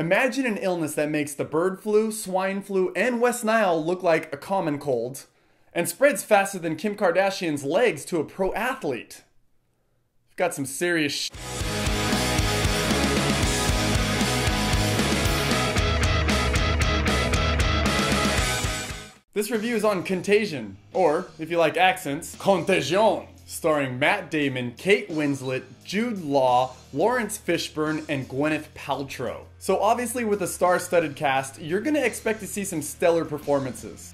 Imagine an illness that makes the bird flu, swine flu, and West Nile look like a common cold, and spreads faster than Kim Kardashian's legs to a pro athlete. You've got some serious sh**. This review is on Contagion, or, if you like accents, Contagion, starring Matt Damon, Kate Winslet, Jude Law, Lauwrence Fishburne, and Gwyneth Paltrow. So obviously with a star-studded cast, you're gonna expect to see some stellar performances.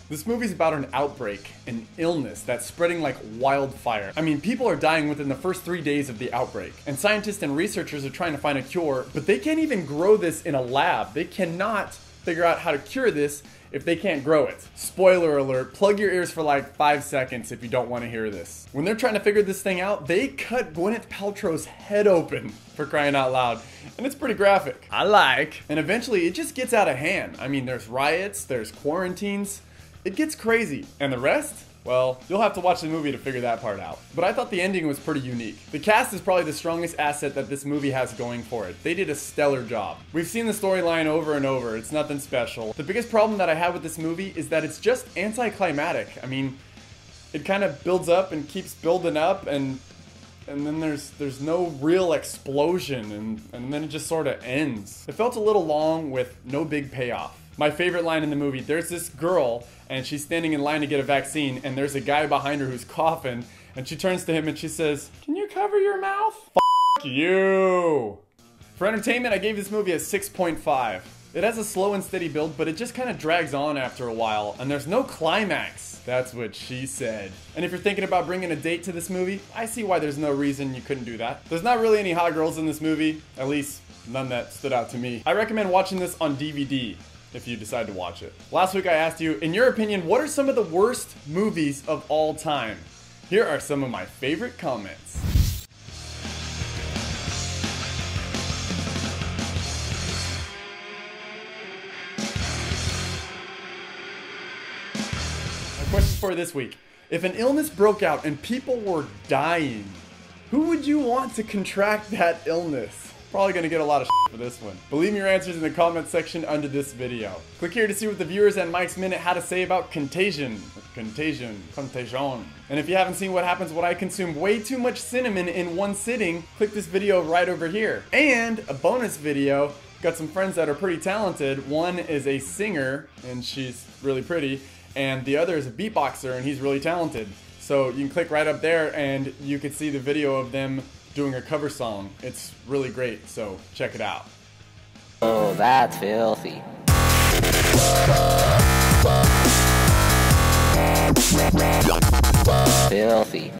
This movie's about an outbreak, an illness that's spreading like wildfire. I mean, people are dying within the first 3 days of the outbreak, and scientists and researchers are trying to find a cure, but they can't even grow this in a lab. They cannot figure out how to cure this if they can't grow it. Spoiler alert, plug your ears for like 5 seconds if you don't want to hear this. When they're trying to figure this thing out, they cut Gwyneth Paltrow's head open, for crying out loud. And it's pretty graphic. I like. And eventually it just gets out of hand. I mean, there's riots, there's quarantines. It gets crazy. And the rest? Well, you'll have to watch the movie to figure that part out. But I thought the ending was pretty unique. The cast is probably the strongest asset that this movie has going for it. They did a stellar job. We've seen the storyline over and over. It's nothing special. The biggest problem that I have with this movie is that it's just anticlimactic. I mean, it kind of builds up and keeps building up, and then there's no real explosion, and then it just sort of ends. It felt a little long with no big payoff. My favorite line in the movie, there's this girl and she's standing in line to get a vaccine, and there's a guy behind her who's coughing, and she turns to him and she says, "Can you cover your mouth?" F you! For entertainment, I gave this movie a 6.5. It has a slow and steady build, but it just kind of drags on after a while, and there's no climax. That's what she said. And if you're thinking about bringing a date to this movie, I see why there's no reason you couldn't do that. There's not really any hot girls in this movie, at least none that stood out to me. I recommend watching this on DVD. If you decide to watch it. Last week I asked you, in your opinion, what are some of the worst movies of all time? Here are some of my favorite comments. My question for you this week. If an illness broke out and people were dying, who would you want to contract that illness? Probably gonna get a lot of shit for this one. But leave me your answers in the comment section under this video. Click here to see what the viewers and Mike's Minute had to say about Contagion. Contagion. And if you haven't seen what happens when I consume way too much cinnamon in one sitting, click this video right over here. And a bonus video, got some friends that are pretty talented. One is a singer, and she's really pretty, and the other is a beatboxer, and he's really talented. So you can click right up there and you can see the video of them doing a cover song. It's really great, so check it out. Oh, that's filthy. Filthy.